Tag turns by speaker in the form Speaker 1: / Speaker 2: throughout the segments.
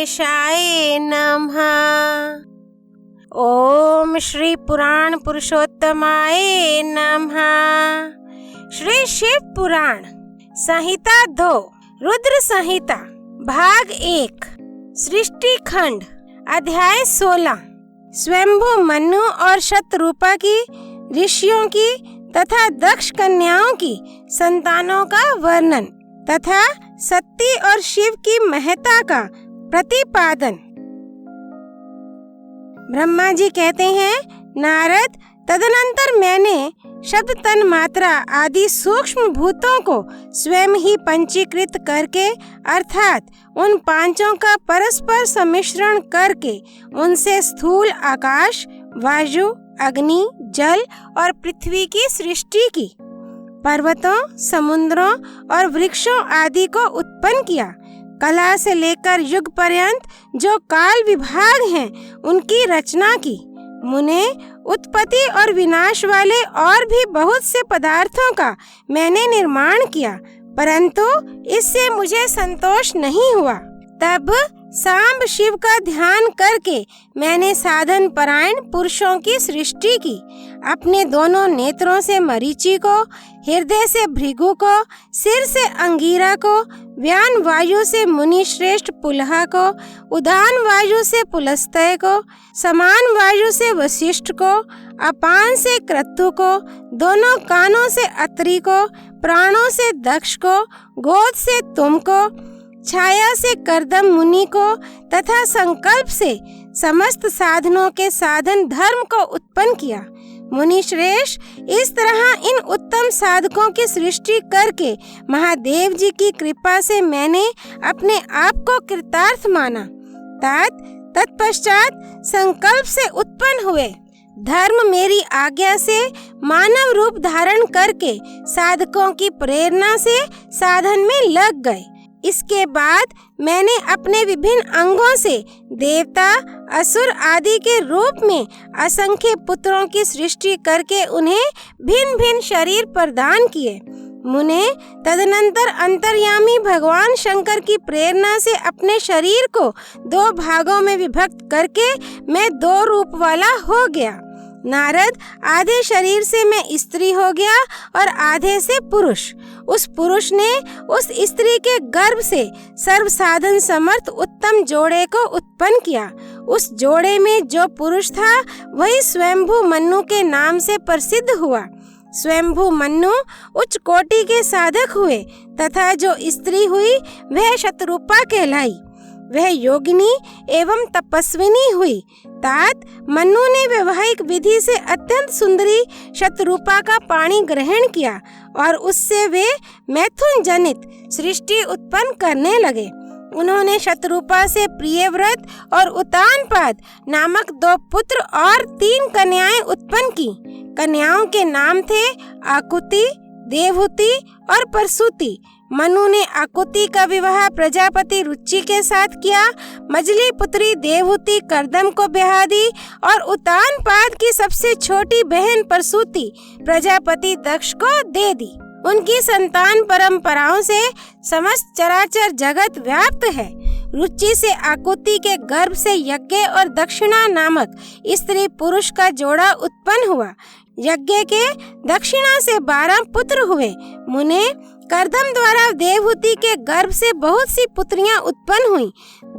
Speaker 1: गणेशाय नमः। ओम श्री पुराण पुरुषोत्तमाय नमः। श्री शिव पुराण संहिता 2 रुद्र संहिता भाग 1 सृष्टि खंड अध्याय 16 स्वयंभू मनु और शतरूपा की ऋषियों की तथा दक्ष कन्याओं की संतानों का वर्णन तथा सती और शिव की महत्ता का प्रतिपादन। ब्रह्मा जी कहते हैं, नारद, तदनंतर मैंने शब्द तन मात्रा आदि सूक्ष्म भूतों को स्वयं ही पंचीकृत करके अर्थात उन पांचों का परस्पर सम्मिश्रण करके उनसे स्थूल आकाश, वायु, अग्नि, जल और पृथ्वी की सृष्टि की। पर्वतों, समुद्रों और वृक्षों आदि को उत्पन्न किया। कला से लेकर युग पर्यंत जो काल विभाग हैं उनकी रचना की। मुने उत्पत्ति और विनाश वाले और भी बहुत से पदार्थों का मैंने निर्माण किया, परंतु इससे मुझे संतोष नहीं हुआ। तब सांब शिव का ध्यान करके मैंने साधन परायण पुरुषों की सृष्टि की। अपने दोनों नेत्रों से मरीचि को, हृदय से भृगु को, सिर से अंगीरा को, व्यान वायु से मुनि श्रेष्ठ पुलहा को, उदान वायु से पुलस्त्य को, समान वायु से वशिष्ठ को, अपान से क्रतु को, दोनों कानों से अत्रि को, प्राणों से दक्ष को, गोद से तुम को, छाया से कर्दम मुनि को तथा संकल्प से समस्त साधनों के साधन धर्म को उत्पन्न किया। मुनि श्रेष्ठ, इस तरह इन उत्तम साधकों की सृष्टि करके महादेव जी की कृपा से मैंने अपने आप को कृतार्थ माना। तत्पश्चात संकल्प से उत्पन्न हुए धर्म मेरी आज्ञा से मानव रूप धारण करके साधकों की प्रेरणा से साधन में लग गए। इसके बाद मैंने अपने विभिन्न अंगों से देवता, असुर आदि के रूप में असंख्य पुत्रों की सृष्टि करके उन्हें भिन्न भिन्न शरीर प्रदान किए। मुने तदनंतर अंतर्यामी भगवान शंकर की प्रेरणा से अपने शरीर को 2 भागों में विभक्त करके मैं 2 रूप वाला हो गया। नारद, आधे शरीर से मैं स्त्री हो गया और आधे से पुरुष। उस पुरुष ने उस स्त्री के गर्भ से सर्व साधन समर्थ उत्तम जोड़े को उत्पन्न किया। उस जोड़े में जो पुरुष था वही स्वयंभू मनु के नाम से प्रसिद्ध हुआ। स्वयंभू मनु उच्च कोटि के साधक हुए तथा जो स्त्री हुई वह शतरूपा कहलाई। वह योगिनी एवं तपस्विनी हुई। मनु ने वैवाहिक विधि से अत्यंत सुंदरी शतरूपा का पाणी ग्रहण किया और उससे वे मैथुन जनित सृष्टि उत्पन्न करने लगे। उन्होंने शतरूपा से प्रियव्रत और उतानपाद नामक 2 पुत्र और 3 कन्याएं उत्पन्न की। कन्याओं के नाम थे आकुति, देवहूति और परसूति। मनु ने आकुति का विवाह प्रजापति रुचि के साथ किया। मजली पुत्री देवहूति कर्दम को ब्याह दी और उतानपाद की सबसे छोटी बहन परसूति प्रजापति दक्ष को दे दी। उनकी संतान परंपराओं से समस्त चराचर जगत व्याप्त है। रुचि से आकुति के गर्भ से यज्ञ और दक्षिणा नामक स्त्री पुरुष का जोड़ा उत्पन्न हुआ। यज्ञ के दक्षिणा से 12 पुत्र हुए। मुने, कर्दम द्वारा देवहूति के गर्भ से बहुत सी पुत्रियां उत्पन्न हुईं।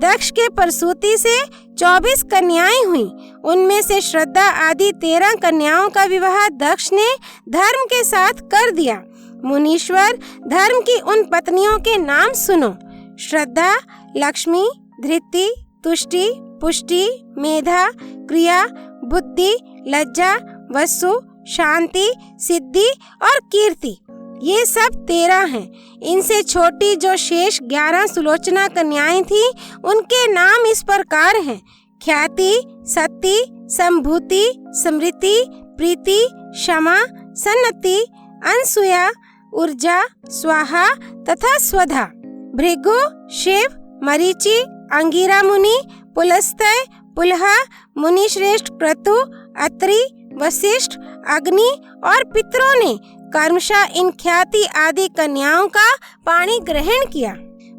Speaker 1: दक्ष के परसूति से 24 कन्याएं हुईं। उनमें से श्रद्धा आदि 13 कन्याओं का विवाह दक्ष ने धर्म के साथ कर दिया। मुनीश्वर, धर्म की उन पत्नियों के नाम सुनो। श्रद्धा, लक्ष्मी, धृति, तुष्टि, पुष्टि, मेधा, क्रिया, बुद्धि, लज्जा, वसु, शांति, सिद्धि और कीर्ति। ये सब 13 हैं। इनसे छोटी जो शेष 11 सुलोचना कन्याएं थीं, उनके नाम इस प्रकार हैं: ख्याति, सती, संभूति, स्मृति, प्रीति, क्षमा, सन्नति, अनसुया, ऊर्जा, स्वाहा तथा स्वधा। भृगु, शिव, मरीचि, अंगिरा मुनि, पुलस्त्य, पुलहा, मुनि श्रेष्ठ क्रतु, अत्रि, वशिष्ठ, अग्नि और पितरों ने कर्मशा इन ख्याति आदि कन्याओं का पाणी ग्रहण किया।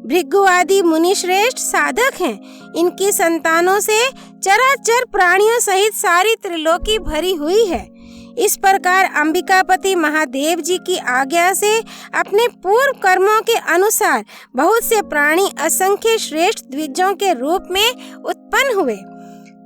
Speaker 1: भृगु आदि मुनि श्रेष्ठ साधक हैं। इनकी संतानों से चराचर प्राणियों सहित सारी त्रिलोकी भरी हुई है। इस प्रकार अंबिकापति महादेव जी की आज्ञा से अपने पूर्व कर्मों के अनुसार बहुत से प्राणी असंख्य श्रेष्ठ द्विजों के रूप में उत्पन्न हुए।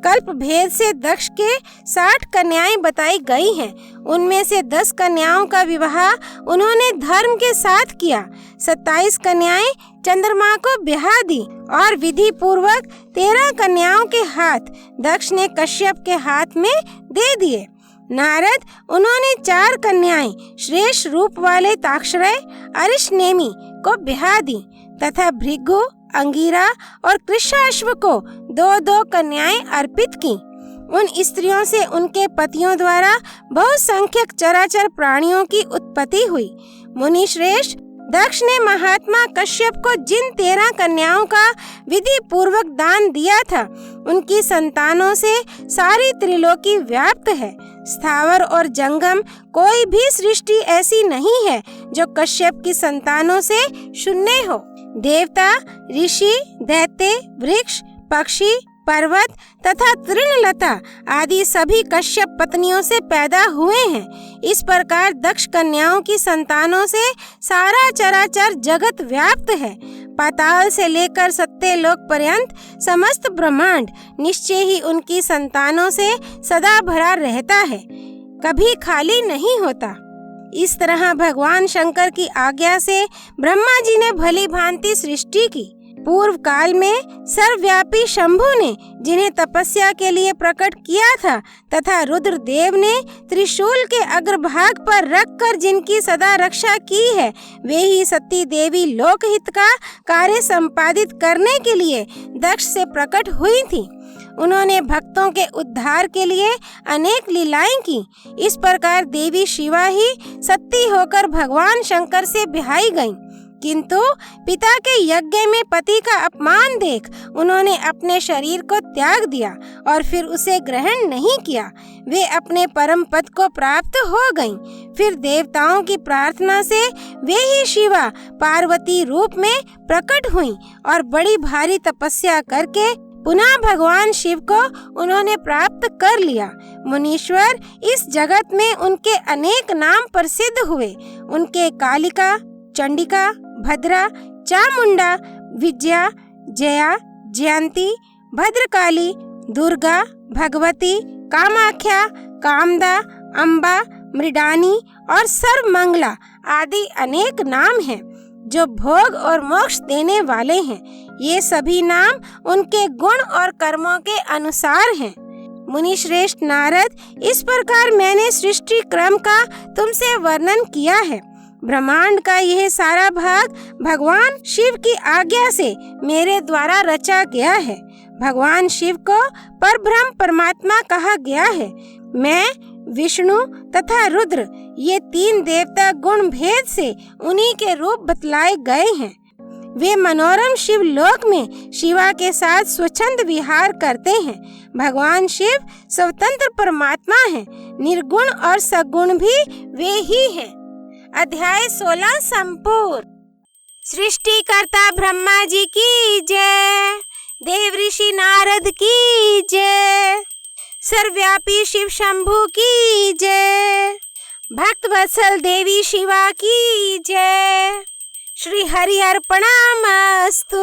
Speaker 1: कल्प भेद से दक्ष के 60 कन्याएं बताई गई हैं। उनमें से 10 कन्याओं का विवाह उन्होंने धर्म के साथ किया। 27 कन्याएं चंद्रमा को ब्याह दी और विधि पूर्वक 13 कन्याओं के हाथ दक्ष ने कश्यप के हाथ में दे दिए। नारद उन्होंने 4 कन्याएं श्रेष्ठ रूप वाले ताक्षरय अरिष्नेमी को ब्याह दी तथा भृगु, अंगिरा और कृष्णाश्व को 2-2 कन्याएं अर्पित की। उन स्त्रियों से उनके पतियों द्वारा बहुसंख्यक चराचर प्राणियों की उत्पत्ति हुई। मुनि श्रेष्ठ दक्ष ने महात्मा कश्यप को जिन 13 कन्याओं का विधि पूर्वक दान दिया था, उनकी संतानों से सारी त्रिलोकी व्याप्त है। स्थावर और जंगम कोई भी सृष्टि ऐसी नहीं है जो कश्यप की संतानों से शून्य हो। देवता, ऋषि, दैत्य, वृक्ष, पक्षी, पर्वत तथा तृणलता आदि सभी कश्यप पत्नियों से पैदा हुए हैं। इस प्रकार दक्ष कन्याओं की संतानों से सारा चराचर जगत व्याप्त है। पाताल से लेकर सत्यलोक पर्यंत समस्त ब्रह्मांड निश्चय ही उनकी संतानों से सदा भरा रहता है, कभी खाली नहीं होता। इस तरह भगवान शंकर की आज्ञा से ब्रह्मा जी ने भली भांति सृष्टि की। पूर्व काल में सर्वव्यापी शंभु ने जिन्हें तपस्या के लिए प्रकट किया था तथा रुद्रदेव ने त्रिशूल के अग्रभाग पर रखकर जिनकी सदा रक्षा की है, वे ही सती देवी लोकहित का कार्य संपादित करने के लिए दक्ष से प्रकट हुई थी। उन्होंने भक्तों के उद्धार के लिए अनेक लीलाएं की। इस प्रकार देवी शिवा ही सती होकर भगवान शंकर से ब्याही गईं। किंतु पिता के यज्ञ में पति का अपमान देख उन्होंने अपने शरीर को त्याग दिया और फिर उसे ग्रहण नहीं किया। वे अपने परम पद को प्राप्त हो गईं। फिर देवताओं की प्रार्थना से वे ही शिवा पार्वती रूप में प्रकट हुईं और बड़ी भारी तपस्या करके पुनः भगवान शिव को उन्होंने प्राप्त कर लिया। मुनीश्वर, इस जगत में उनके अनेक नाम प्रसिद्ध हुए। उनके कालिका, चंडिका, भद्रा, चामुंडा, विजया, जया, जयंती, भद्रकाली, दुर्गा, भगवती, कामाख्या, कामदा, अम्बा, मृडानी और सर्वमंगला आदि अनेक नाम हैं जो भोग और मोक्ष देने वाले हैं। ये सभी नाम उनके गुण और कर्मों के अनुसार हैं। मुनि श्रेष्ठ नारद, इस प्रकार मैंने सृष्टि क्रम का तुमसे वर्णन किया है। ब्रह्मांड का यह सारा भाग भगवान शिव की आज्ञा से मेरे द्वारा रचा गया है। भगवान शिव को परब्रह्म परमात्मा कहा गया है। मैं, विष्णु तथा रुद्र ये 3 देवता गुण भेद से उन्हीं के रूप बतलाए गए हैं। वे मनोरम शिव लोक में शिवा के साथ स्वच्छंद विहार करते हैं। भगवान शिव स्वतंत्र परमात्मा हैं। निर्गुण और सगुण भी वे ही हैं। अध्याय 16 संपूर्ण। सृष्टिकर्ता ब्रह्मा जी की जय। देव ऋषि नारद की जय। सर्वव्यापी शिव शंभु की जय। भक्त वत्सल देवी शिवा की जय। श्री हरि अर्पणमस्तु।